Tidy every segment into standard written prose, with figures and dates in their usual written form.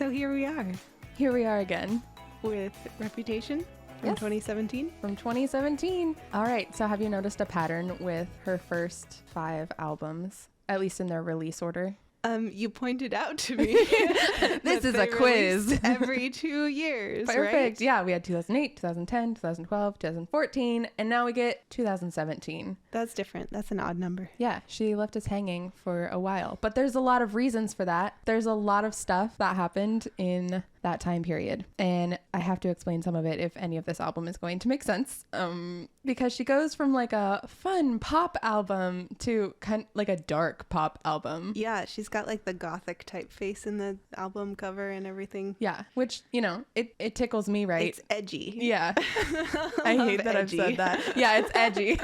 So here we are Here we are again. with Reputation from Yes. 2017. From 2017. All right, so have you noticed a pattern with her first 5 albums, at least in their release order? You pointed out to me This is they a quiz. released every 2 years, Perfect. right? Yeah, we had 2008, 2010, 2012, 2014, and now we get 2017. That's different. That's an odd number. Yeah, she left us hanging for a while. But there's a lot of reasons for that. There's a lot of stuff that happened in that time period. And I have to explain some of it if any of this album is going to make sense. Because she goes from like a fun pop album to kind of like a dark pop album. Yeah, she's got like the gothic type face in the album cover and everything. Yeah, which, you know, it tickles me, right? It's edgy. Yeah. I hate that edgy. I've said that. Yeah, it's edgy.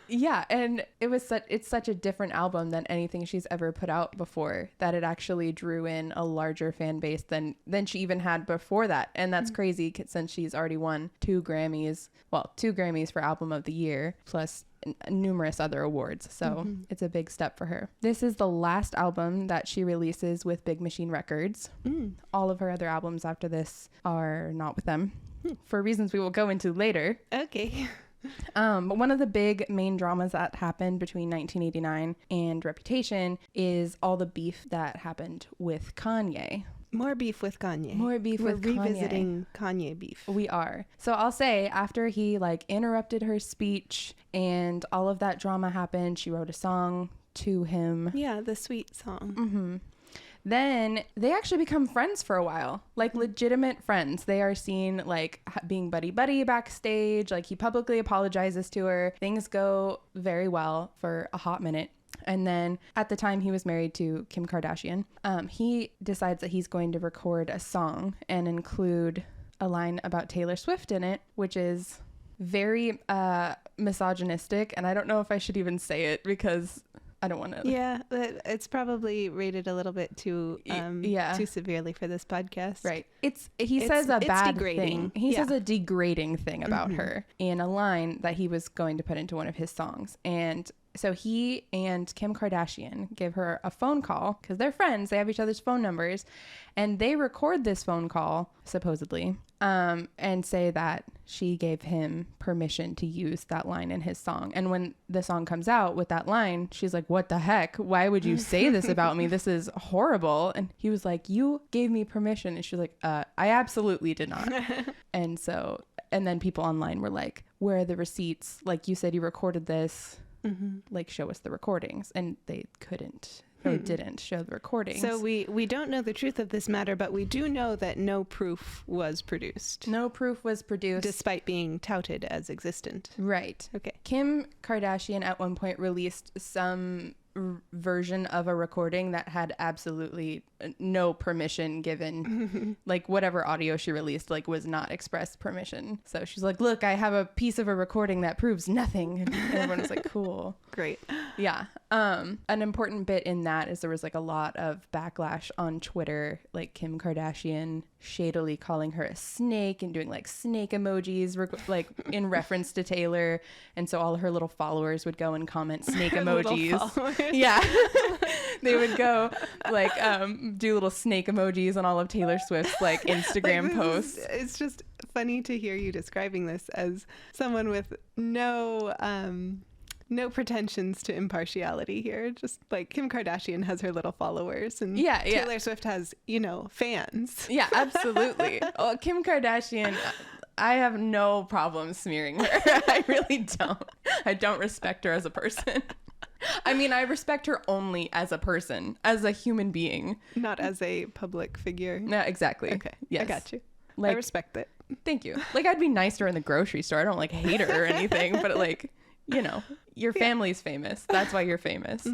Yeah, and it's such a different album than anything she's ever put out before, that it actually drew in a larger fan base than she even had before that. And that's crazy since she's already won 2 Grammys for Album of the Year, plus numerous other awards. So it's a big step for her. This is the last album that she releases with Big Machine Records. All of her other albums after this are not with them for reasons we will go into later. Okay. But one of the big main dramas that happened between 1989 and Reputation is all the beef that happened with Kanye. More beef with Kanye. We're revisiting Kanye beef. We are. So I'll say, after he like interrupted her speech and all of that drama happened, she wrote a song to him. Yeah, the sweet song. Then they actually become friends for a while, like legitimate friends. They are seen like being buddy-buddy backstage. Like, he publicly apologizes to her. Things go very well for a hot minute. And then at the time he was married to Kim Kardashian, he decides that he's going to record a song and include a line about Taylor Swift in it, which is very misogynistic. And I don't know if I should even say it because I don't want to. Yeah, it's probably rated a little bit too too severely for this podcast. Right. He says a bad degrading. thing. He says a degrading thing about her in a line that he was going to put into one of his songs. And so he and Kim Kardashian give her a phone call because they're friends. They have each other's phone numbers, and they record this phone call supposedly, and say that she gave him permission to use that line in his song. And when the song comes out with that line, she's like, "What the heck? Why would you say this about me? This is horrible." And he was like, "You gave me permission." And she's like, "I absolutely did not." And then people online were like, "Where are the receipts? Like, you said you recorded this. Like, show us the recordings." And they couldn't. They didn't show the recordings. So we don't know the truth of this matter, but we do know that no proof was produced. No proof was produced. Despite being touted as existent. Right. Okay. Kim Kardashian at one point released some version of a recording that had absolutely no permission given. Like, whatever audio she released like was not express permission. So she's like, "Look, I have a piece of a recording that proves nothing." And everyone was like, "Cool." Great. Yeah. An important bit in that is there was like a lot of backlash on Twitter, like Kim Kardashian shadily calling her a snake and doing like snake emojis like in reference to Taylor. And so all her little followers would go and comment snake emojis. Yeah. They would go like do little snake emojis on all of Taylor Swift's like Instagram posts. It's just funny to hear you describing this as someone with no pretensions to impartiality here. Just like Kim Kardashian has her little followers, and Taylor Swift has, fans. Yeah, absolutely. Well, Kim Kardashian, I have no problem smearing her. I really don't. I don't respect her as a person. I mean, I respect her only as a person, as a human being. Not as a public figure. No, exactly. Okay. Yes. I got you. Like, I respect it. Thank you. Like, I'd be nice to her in the grocery store. I don't like hate her or anything, but like, your family's famous. That's why you're famous.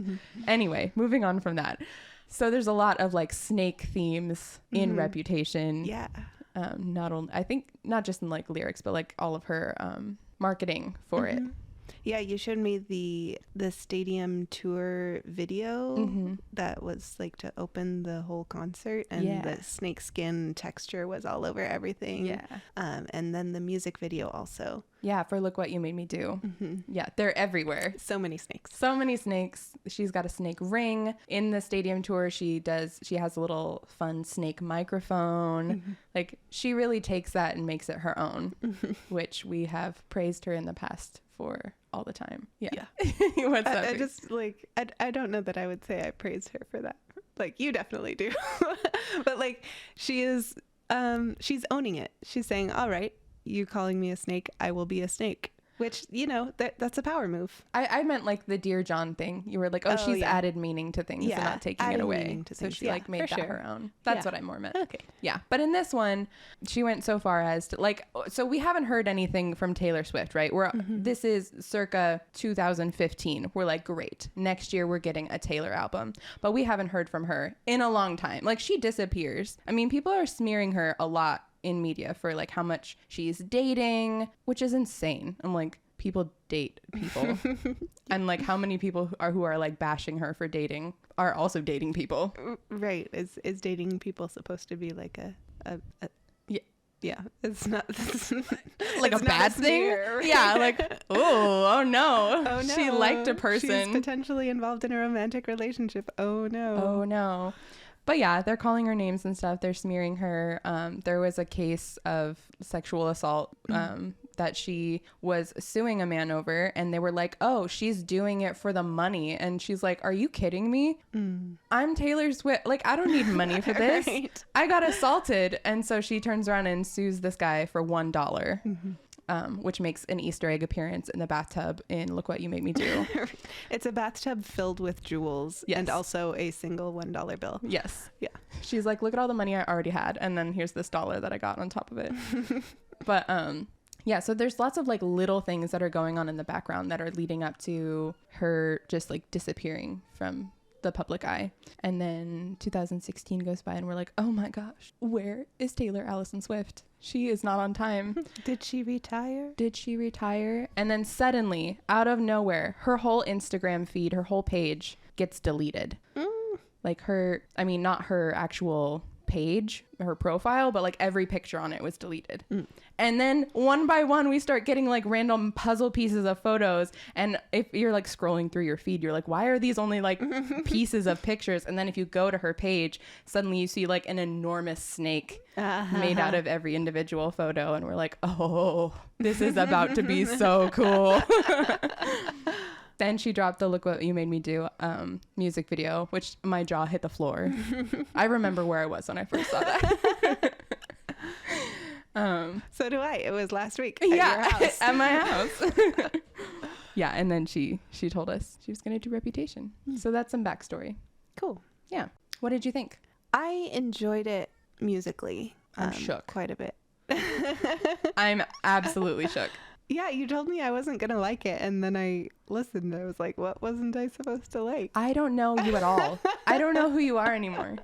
Anyway, moving on from that. So there's a lot of like snake themes in Reputation. Yeah. I think not just in like lyrics, but like all of her marketing for it. Yeah, you showed me the stadium tour video that was like to open the whole concert, and the snake skin texture was all over everything. Yeah. And then the music video also. Yeah, for Look What You Made Me Do. Yeah, they're everywhere. So many snakes. So many snakes. She's got a snake ring. In the stadium tour, she has a little fun snake microphone. Like, she really takes that and makes it her own, which we have praised her in the past for all the time. Yeah. What's that? I just, like, I don't know that I would say I praised her for that. Like, you definitely do. But, like, she's owning it. She's saying, all right, you calling me a snake, I will be a snake. Which, you know, that's a power move. I meant like the Dear John thing. You were like, she's added meaning to things and not taking it away. So she like made that her own. That's what I more meant. Okay. Yeah. But in this one, she went so far as to like, so we haven't heard anything from Taylor Swift, right? This is circa 2015. We're like, great. Next year we're getting a Taylor album. But we haven't heard from her in a long time. Like, she disappears. I mean, people are smearing her a lot in media for like how much she's dating, which is insane. I'm like, people date people. And like, how many people who are like bashing her for dating are also dating people. Right. Is dating people supposed to be like a yeah, it's not like a bad thing. Right? Yeah, like oh no, she liked a person. She's potentially involved in a romantic relationship. Oh no. But yeah, they're calling her names and stuff. They're smearing her. There was a case of sexual assault that she was suing a man over, and they were like, oh, she's doing it for the money. And she's like, are you kidding me? I'm Taylor Swift. Like, I don't need money for this. Right. I got assaulted. And so she turns around and sues this guy for $1. Which makes an Easter egg appearance in the bathtub in Look What You Made Me Do. It's a bathtub filled with jewels and also a single $1 bill. Yes. Yeah. She's like, look at all the money I already had, and then here's this dollar that I got on top of it. But yeah, so there's lots of like little things that are going on in the background that are leading up to her just like disappearing from the public eye. And then 2016 goes by and we're like, oh my gosh, where is Taylor Allison Swift? She is not on time. Did she retire? And then suddenly, out of nowhere, her whole Instagram feed, her whole page gets deleted. Like not her actual page, her profile, but like every picture on it was deleted. And then one by one we start getting like random puzzle pieces of photos, and if you're like scrolling through your feed, you're like, why are these only like pieces of pictures? And then if you go to her page, suddenly you see like an enormous snake made out of every individual photo, and we're like, oh, this is about to be so cool. Then she dropped the Look What You Made Me Do music video, which my jaw hit the floor. I remember where I was when I first saw that. So do I. It was last week at your house. At my house. Yeah, and then she told us she was going to do Reputation. So that's some backstory. Cool. Yeah. What did you think? I enjoyed it musically. I'm shook. Quite a bit. I'm absolutely shook. Yeah, you told me I wasn't going to like it, and then I listened. I was like, what wasn't I supposed to like? I don't know you at all. I don't know who you are anymore.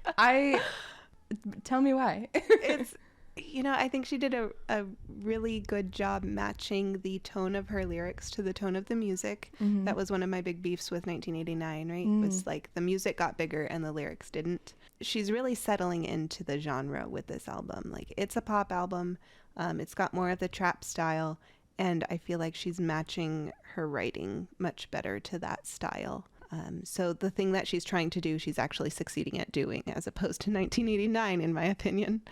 Tell me why. It's, I think she did a really good job matching the tone of her lyrics to the tone of the music. That was one of my big beefs with 1989, right? It was like the music got bigger and the lyrics didn't. She's really settling into the genre with this album. Like, it's a pop album. It's got more of the trap style. And I feel like she's matching her writing much better to that style. So the thing that she's trying to do, she's actually succeeding at doing, as opposed to 1989, in my opinion,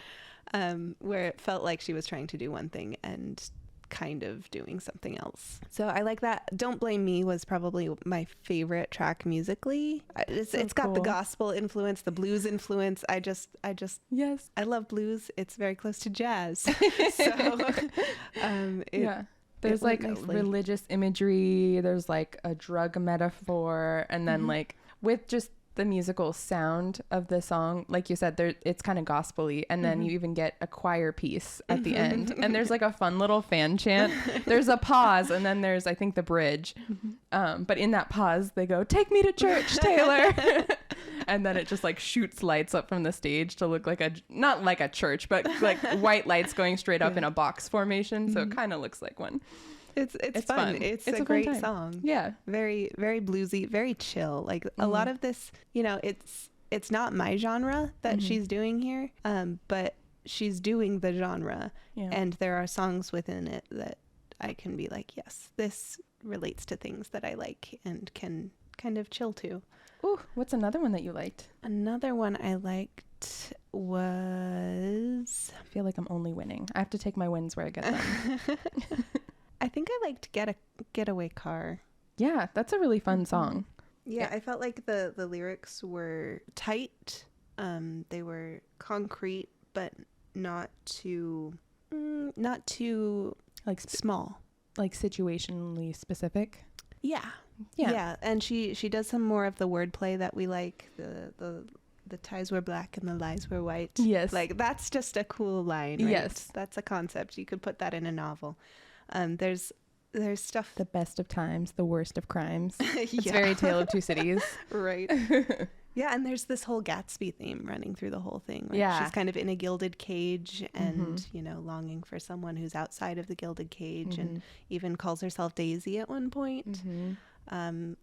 where it felt like she was trying to do one thing and kind of doing something else. So I like that. Don't Blame Me was probably my favorite track musically. It's got the gospel influence, the blues influence. I just yes, I love blues. It's very close to jazz. So yeah. There's like religious imagery, there's like a drug metaphor, and then like with just the musical sound of the song, like you said, it's kind of gospel-y, and then you even get a choir piece at the end, and there's like a fun little fan chant. There's a pause, and then there's, I think, the bridge. But in that pause, they go, "Take me to church, Taylor." And then it just like shoots lights up from the stage to look like not like a church, but like white lights going straight up in a box formation. So it kind of looks like one. It's fun. It's a great song. Yeah. Very, very bluesy, very chill. Like a lot of this, you know, it's not my genre that she's doing here, but she's doing the genre. Yeah. And there are songs within it that I can be like, yes, this relates to things that I like and can kind of chill to. Ooh, what's another one that you liked? Another one I liked was... I feel like I'm only winning. I have to take my wins where I get them. I think I liked Getaway Car. Yeah, that's a really fun song. Yeah, I felt like the lyrics were tight. They were concrete, but not too like small. Like situationally specific. Yeah. And she does some more of the wordplay that we like. The ties were black and the lies were white. Yes. Like that's just a cool line, right? Yes. That's a concept. You could put that in a novel. There's stuff. The best of times, the worst of crimes. It's very Tale of Two Cities. Right. Yeah, and there's this whole Gatsby theme running through the whole thing. Right? Yeah. She's kind of in a gilded cage and, you know, longing for someone who's outside of the gilded cage and even calls herself Daisy at one point.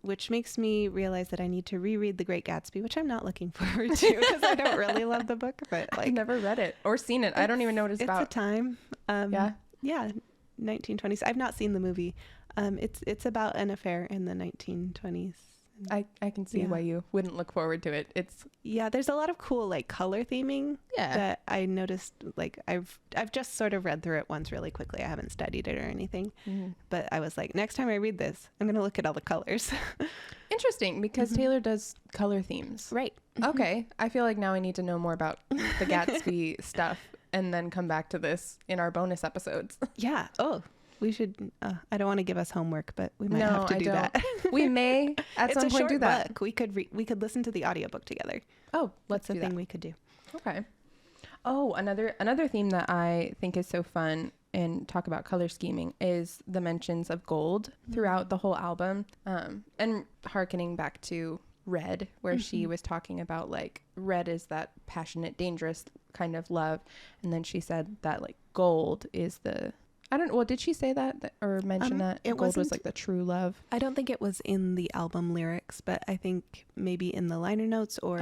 Which makes me realize that I need to reread The Great Gatsby, which I'm not looking forward to because I don't really love the book. But like, I've never read it or seen it. I don't even know what it's about. It's a time. Yeah, 1920s. I've not seen the movie. It's about an affair in the 1920s. I can see why you wouldn't look forward to it. There's a lot of cool like color theming that I noticed. Like I've just sort of read through it once really quickly. I haven't studied it or anything, but I was like, next time I read this, I'm gonna look at all the colors. Interesting, because Taylor does color themes, right? Okay, I feel like now I need to know more about the Gatsby stuff, and then come back to this in our bonus episodes. Yeah. Oh. We should. I don't want to give us homework, but we might have to do that. We may at some point do that. Book. We could listen to the audiobook together. Oh, that's a thing we could do. Okay. Oh, another theme that I think is so fun and talk about color scheming is the mentions of gold throughout the whole album, and hearkening back to Red, where she was talking about like red is that passionate, dangerous kind of love, and then she said that like gold is the did she say that or mention that gold was like the true love? I don't think it was in the album lyrics, but I think maybe in the liner notes or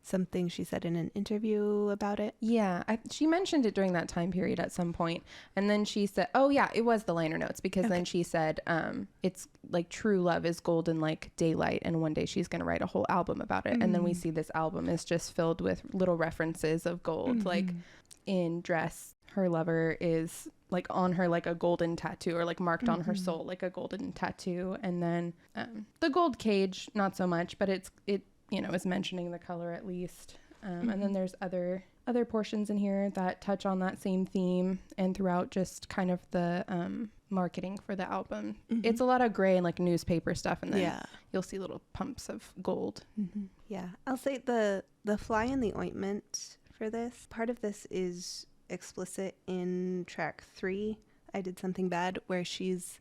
something she said in an interview about it. Yeah, she mentioned it during that time period at some point. And then she said, it was the liner notes, because then she said it's like true love is golden like daylight, and one day she's going to write a whole album about it. And then we see this album is just filled with little references of gold. Like in Dress, her lover is like on her like a golden tattoo, or like marked on her soul like a golden tattoo. And then the gold cage, not so much, but it is mentioning the color at least. And then there's other portions in here that touch on that same theme, and throughout just kind of the marketing for the album. It's a lot of gray and like newspaper stuff, and then you'll see little pumps of gold. Yeah, I'll say the fly in the ointment for this, part of this is explicit in track 3, I Did Something Bad, where she's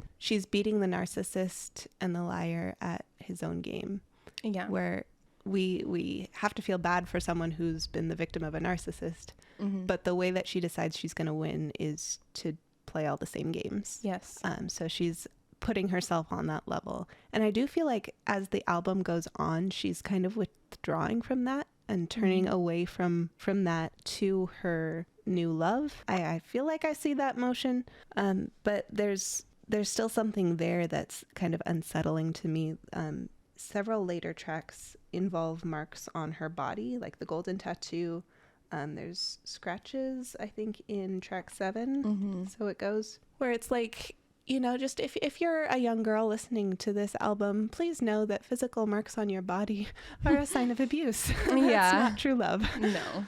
beating the narcissist and the liar at his own game. Yeah, where we have to feel bad for someone who's been the victim of a narcissist, but the way that she decides she's going to win is to play all the same games. Yes. So she's putting herself on that level, and I do feel like as the album goes on, she's kind of withdrawing from that and turning away from that to her new love. I feel like I see that motion, but there's still something there that's kind of unsettling to me. Several later tracks involve marks on her body, like the golden tattoo. There's scratches, I think, in track 7. So it goes, where it's like, just if you're a young girl listening to this album, please know that physical marks on your body are a sign of abuse. That's not true love. No.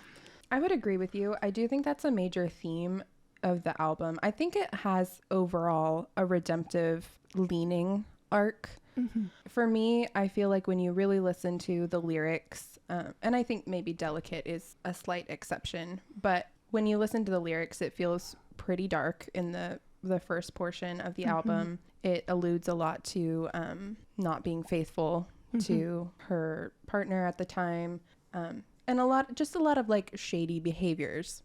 I would agree with you. I do think that's a major theme of the album. I think it has overall a redemptive leaning arc. For me, I feel like when you really listen to the lyrics, and I think maybe Delicate is a slight exception, but when you listen to the lyrics, it feels pretty dark in the first portion of the album. It alludes a lot to not being faithful to her partner at the time, and a lot of like shady behaviors.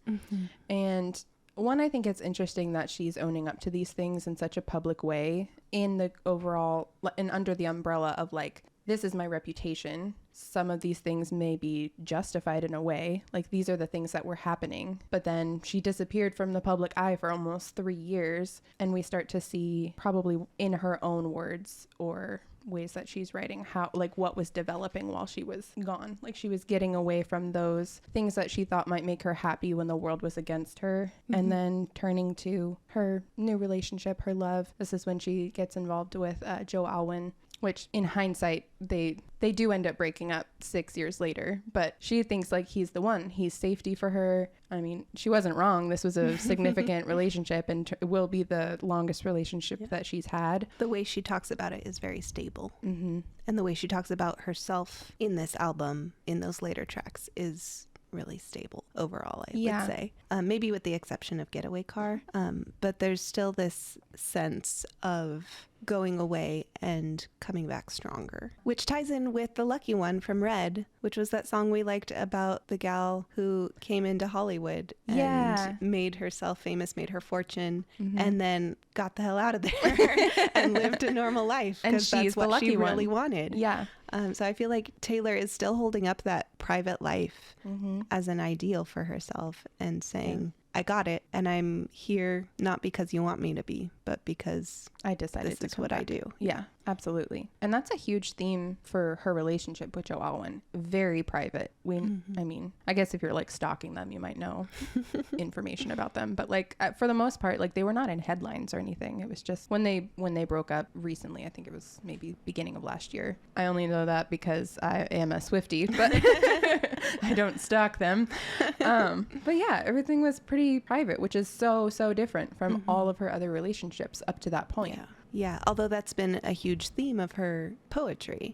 And One, I think it's interesting that she's owning up to these things in such a public way in the overall and under the umbrella of like, this is my reputation. Some of these things may be justified in a way. Like, these are the things that were happening. But then she disappeared from the public eye for almost 3 years. And we start to see, probably in her own words or ways that she's writing, how, like, what was developing while she was gone. Like, she was getting away from those things that she thought might make her happy when the world was against her. Mm-hmm. And then turning to her new relationship, her love. This is when she gets involved with Joe Alwyn, which in hindsight, they do end up breaking up 6 years later, but she thinks like he's the one. He's safety for her. I mean, she wasn't wrong. This was a significant relationship and will be the longest relationship that she's had. The way she talks about it is very stable. Mm-hmm. And the way she talks about herself in this album, in those later tracks, is really stable overall, I would say. Maybe with the exception of Getaway Car. But there's still this sense of going away and coming back stronger, which ties in with The Lucky One from Red, which was that song we liked about the gal who came into Hollywood and made herself famous, made her fortune, and then got the hell out of there and lived a normal life, because that's what she really wanted. Yeah. So I feel like Taylor is still holding up that private life as an ideal for herself and saying, I got it, and I'm here not because you want me to be, but because I decided this is what I do. Yeah, absolutely. And that's a huge theme for her relationship with Joe Alwyn. Very private. I mean, I guess if you're like stalking them, you might know information about them. But like for the most part, like they were not in headlines or anything. It was just when they broke up recently. I think it was maybe beginning of last year. I only know that because I am a Swiftie, but I don't stalk them. But yeah, everything was pretty private, which is so different from all of her other relationships up to that point. Yeah, although that's been a huge theme of her poetry,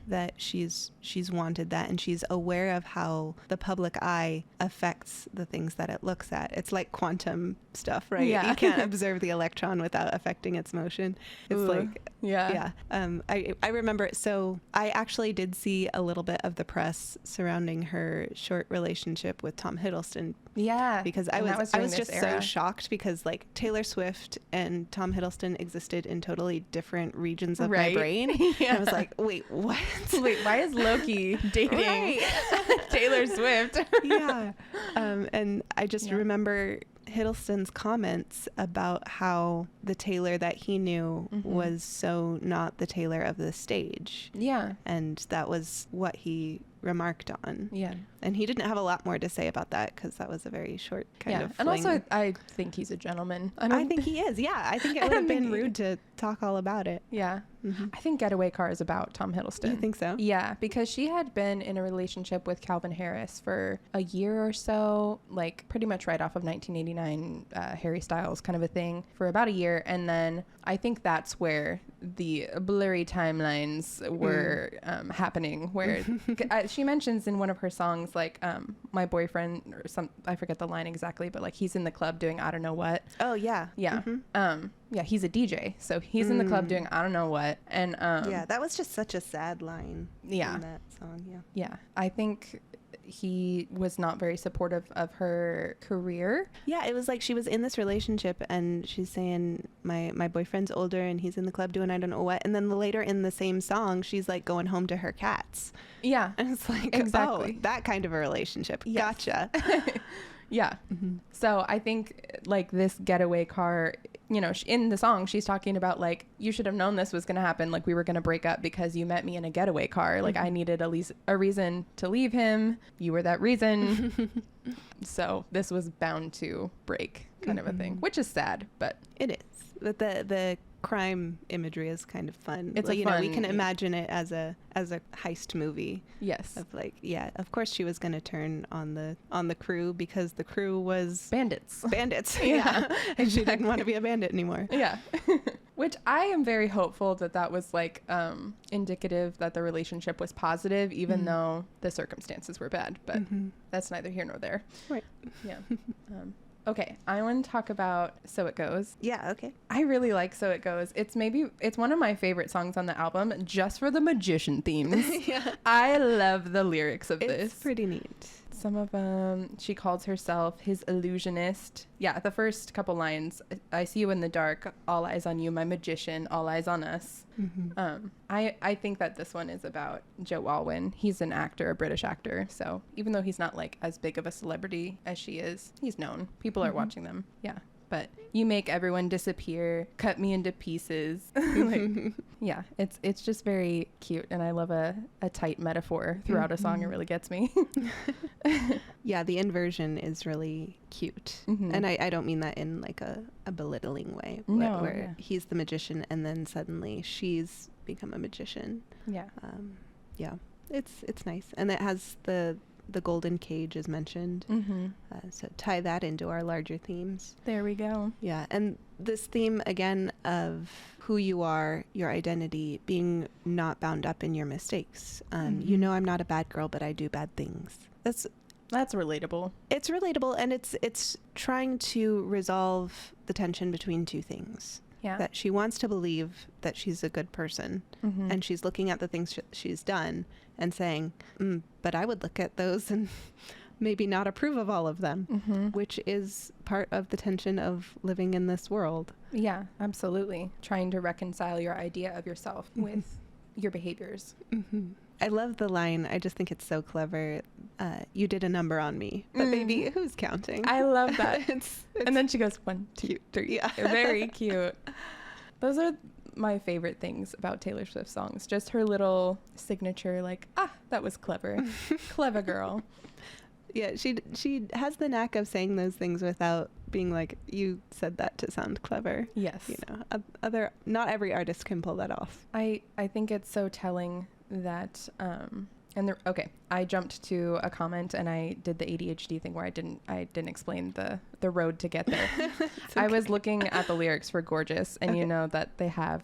that she's wanted that, and she's aware of how the public eye affects the things that it looks at. It's like quantum stuff, right? Yeah. You can't observe the electron without affecting its motion. It's I remember, so I actually did see a little bit of the press surrounding her short relationship with Tom Hiddleston. Yeah, because I was just so shocked, because like Taylor Swift and Tom Hiddleston existed in totally different regions of my brain. I was like, wait, what? Wait, why is Loki dating Taylor Swift? And I just remember Hiddleston's comments about how the Taylor that he knew was so not the Taylor of the stage. Yeah. And that was what he remarked on. Yeah. And he didn't have a lot more to say about that, because that was a very short kind of fling. And also I think he's a gentleman. I think he is. Yeah. I think it would have been rude to talk all about it. Yeah. I think Getaway Car is about Tom Hiddleston. You think so? Yeah, because she had been in a relationship with Calvin Harris for a year or so, like pretty much right off of 1989, Harry Styles kind of a thing, for about a year. And then I think that's where the blurry timelines were happening, where she mentions in one of her songs, like my boyfriend, or I forget the line exactly, but like he's in the club doing I don't know what. Oh yeah. Yeah. Yeah, he's a DJ, so he's in the club doing I don't know what. And yeah, that was just such a sad line in that song. Yeah, I think he was not very supportive of her career. Yeah, it was like she was in this relationship and she's saying my boyfriend's older and he's in the club doing I don't know what, and then later in the same song she's like going home to her cats. Yeah. And it's like, exactly, that kind of a relationship. Yes. Gotcha. Yeah. So I think like this Getaway Car, you know, in the song, she's talking about like, you should have known this was going to happen. Like we were going to break up because you met me in a getaway car. Like I needed at least a reason to leave him. You were that reason. So this was bound to break, kind of a thing, which is sad, but it is. But the crime imagery is kind of fun. It's like, you know, we can imagine it as a heist movie. Yes. Of like, yeah, of course she was going to turn on the crew because the crew was bandits. Yeah. And she didn't want to be a bandit anymore. Yeah. Which I am very hopeful that was like indicative that the relationship was positive, even though the circumstances were bad. But that's neither here nor there. Right. Yeah. Okay, I want to talk about So It Goes. Yeah, okay. I really like So It Goes. It's one of my favorite songs on the album, just for the magician themes. Yeah. I love the lyrics of this. It's pretty neat. Some of them, she calls herself his illusionist. Yeah, the first couple lines, I see you in the dark, all eyes on you, my magician, all eyes on us. I think that this one is about Joe Alwyn. He's an actor, a British actor. So even though he's not like as big of a celebrity as she is, he's known. People are watching them. Yeah. But you make everyone disappear, cut me into pieces. Like, yeah, it's just very cute. And I love a tight metaphor throughout a song. It really gets me. Yeah, the inversion is really cute. And I don't mean that in like a belittling way. No, where he's the magician and then suddenly she's become a magician. Yeah. Yeah, it's nice. And it has the golden cage is mentioned. So tie that into our larger themes. There we go. Yeah. And this theme again of who you are, your identity, being not bound up in your mistakes. You know, I'm not a bad girl, but I do bad things. That's relatable. It's relatable, and it's trying to resolve the tension between two things. Yeah. That she wants to believe that she's a good person, and she's looking at the things she's done and saying, but I would look at those and maybe not approve of all of them, which is part of the tension of living in this world. Yeah, absolutely. Trying to reconcile your idea of yourself with your behaviors. I love the line. I just think it's so clever. You did a number on me, but baby, who's counting? I love that. it's and then she goes 1, 2, 3. Yeah. Very cute. Those are my favorite things about Taylor Swift songs. Just her little signature, like, that was clever. Clever girl. Yeah, she has the knack of saying those things without being like, you said that to sound clever. Yes. You know, not every artist can pull that off. I think it's so telling that I jumped to a comment and I did the ADHD thing where I didn't explain the road to get there. Okay. I was looking at the lyrics for Gorgeous, and you know that they have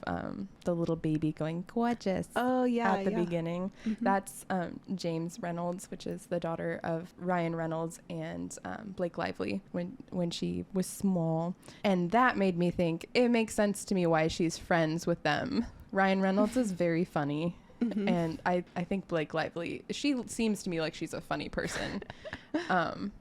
the little baby going gorgeous. Oh yeah, at the beginning. That's James Reynolds, which is the daughter of Ryan Reynolds and Blake Lively when she was small, and that made me think it makes sense to me why she's friends with them. Ryan Reynolds is very funny. And I think Blake Lively, she seems to me like she's a funny person.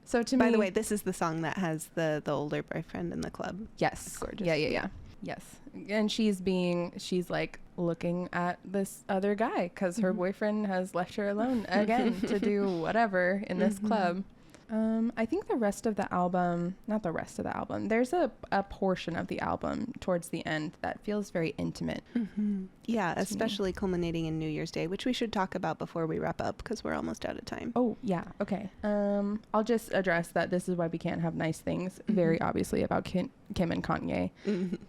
So to me, by the way, this is the song that has the older boyfriend in the club. Yes. It's gorgeous. Yeah. Yes. And she's like looking at this other guy because her boyfriend has left her alone again to do whatever in this club. I think the rest of the album, not the rest of the album, there's a portion of the album towards the end that feels very intimate. Yeah, especially culminating in New Year's Day, which we should talk about before we wrap up because we're almost out of time. Oh, yeah. Okay. I'll just address that this is why we can't have nice things, very obviously about Kim and Kanye.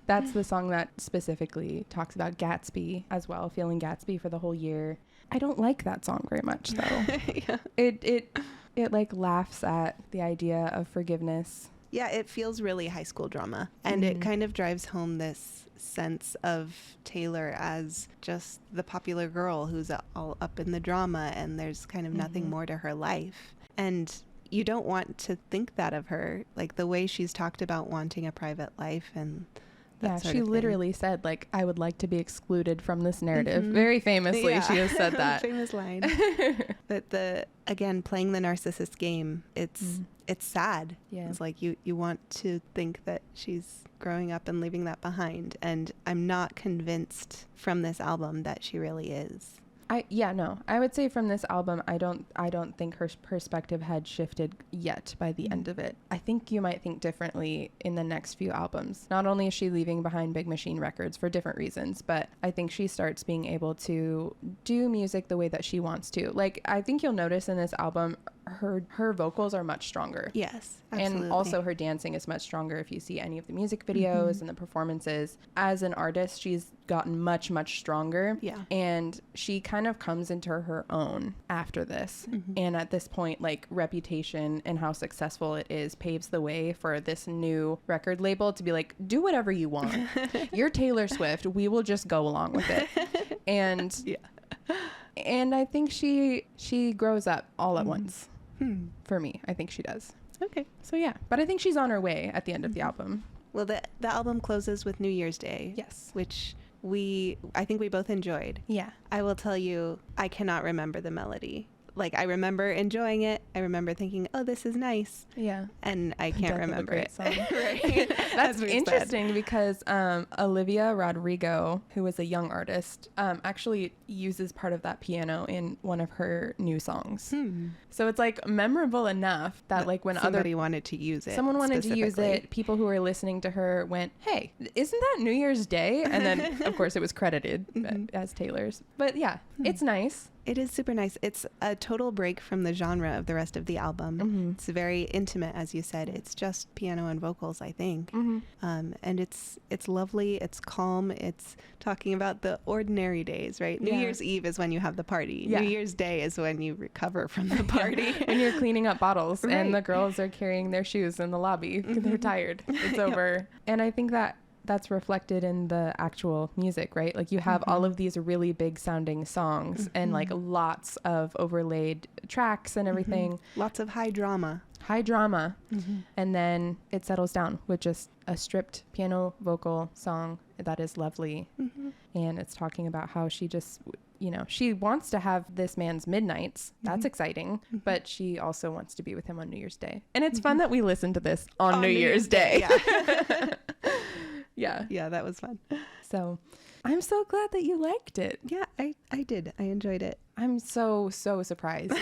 That's the song that specifically talks about Gatsby as well, feeling Gatsby for the whole year. I don't like that song very much, though. Yeah. It like laughs at the idea of forgiveness. Yeah, it feels really high school drama. And it kind of drives home this sense of Taylor as just the popular girl who's all up in the drama and there's kind of nothing more to her life. And you don't want to think that of her, like the way she's talked about wanting a private life and that sort she of thing. Literally said, like, I would like to be excluded from this narrative. Very famously, she has said that. Famous line. But again, playing the narcissist game, it's sad. Yeah. It's like you want to think that she's growing up and leaving that behind. And I'm not convinced from this album that she really is. I would say from this album, I don't think her perspective had shifted yet by the end of it. I think you might think differently in the next few albums. Not only is she leaving behind Big Machine Records for different reasons, but I think she starts being able to do music the way that she wants to. Like, I think you'll notice in this album, her vocals are much stronger. Yes, absolutely. And also her dancing is much stronger if you see any of the music videos and the performances. As an artist, she's gotten much, much stronger. Yeah. And she kind of comes into her own after this. And at this point, like, Reputation and how successful it is paves the way for this new record label to be like, do whatever you want. You're Taylor Swift. We will just go along with it. And and I think she grows up all at once. For me, I think she does. Okay. So yeah, but I think she's on her way at the end of the album. Well, the album closes with New Year's Day. Yes. Which I think we both enjoyed. Yeah. I will tell you, I cannot remember the melody. like, I remember enjoying it. I remember thinking, oh, this is nice. Yeah. And I can't remember it. Right. That's interesting because Olivia Rodrigo, who is a young artist, actually uses part of that piano in one of her new songs. So it's like memorable enough that like when somebody wanted to use it. Someone wanted to use it. People who were listening to her went, hey, isn't that New Year's Day? And then, of course, it was credited as Taylor's. But yeah, it's nice. It is super nice. It's a total break from the genre of the rest of the album. It's very intimate, as you said. It's just piano and vocals, I think. And it's lovely. It's calm. It's talking about the ordinary days, right? New Year's Eve is when you have the party. New Year's Day is when you recover from the party. When you're cleaning up bottles and the girls are carrying their shoes in the lobby. They're tired. It's over. And I think that's reflected in the actual music, right? Like you have all of these really big sounding songs and like lots of overlaid tracks and everything. Lots of high drama. And then it settles down with just a stripped piano vocal song that is lovely. And it's talking about how she just, you know, she wants to have this man's midnights. That's exciting. But she also wants to be with him on New Year's Day. And it's fun that we listen to this on New Year's Day. Yeah, that was fun. So I'm so glad that you liked it. Yeah, I did. I enjoyed it. I'm so surprised.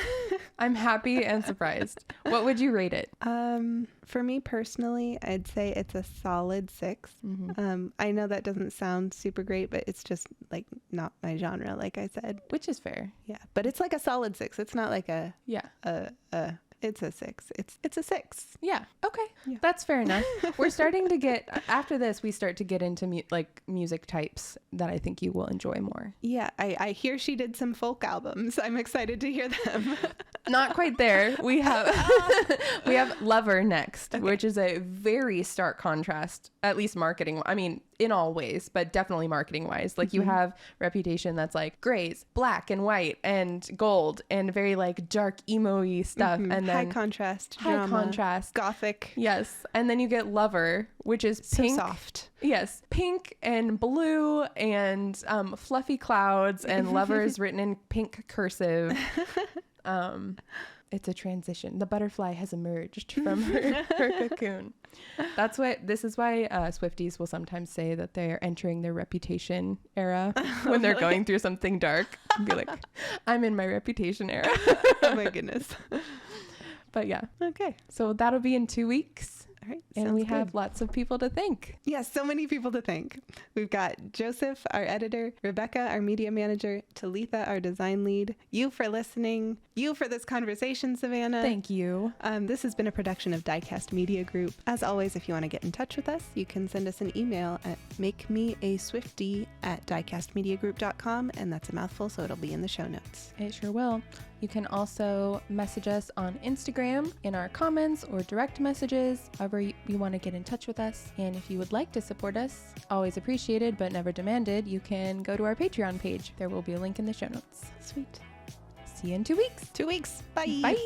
I'm happy and surprised. What would you rate it? For me personally, I'd say it's a solid 6. I know that doesn't sound super great, but it's just like not my genre, like I said. Which is fair. Yeah, but it's like a solid 6. It's not like it's a 6. It's a 6. Yeah. Okay. Yeah. That's fair enough. We're starting to get, after this, we start to get into music types that I think you will enjoy more. Yeah. I hear she did some folk albums. I'm excited to hear them. Not quite there. We have Lover next, which is a very stark contrast, at least marketing. I mean, in all ways, but definitely marketing wise. Like you have Reputation that's like grays, black and white and gold and very like dark emo-y stuff. And then high contrast, gothic. Yes. And then you get Lover, which is pink. So soft. Yes. Pink and blue and fluffy clouds, and Lover is written in pink cursive. It's a transition. The butterfly has emerged from her cocoon. This is why Swifties will sometimes say that they're entering their Reputation era when they're going through something dark. Be like, I'm in my Reputation era. Oh my goodness. But yeah. Okay. So that'll be in 2 weeks. All right. And we have lots of people to thank. Yes, so many people to thank. We've got Joseph, our editor, Rebecca, our media manager, Talitha, our design lead, you for listening, you for this conversation, Savannah. Thank you. This has been a production of DieCast Media Group. As always, if you want to get in touch with us, you can send us an email at makemeaswiftie@diecastmediagroup.com, and that's a mouthful, so it'll be in the show notes. It sure will. You can also message us on Instagram in our comments or direct messages, however you want to get in touch with us. And if you would like to support us, always appreciated but never demanded, you can go to our Patreon page. There will be a link in the show notes. Sweet. See you in 2 weeks. 2 weeks. Bye. Bye.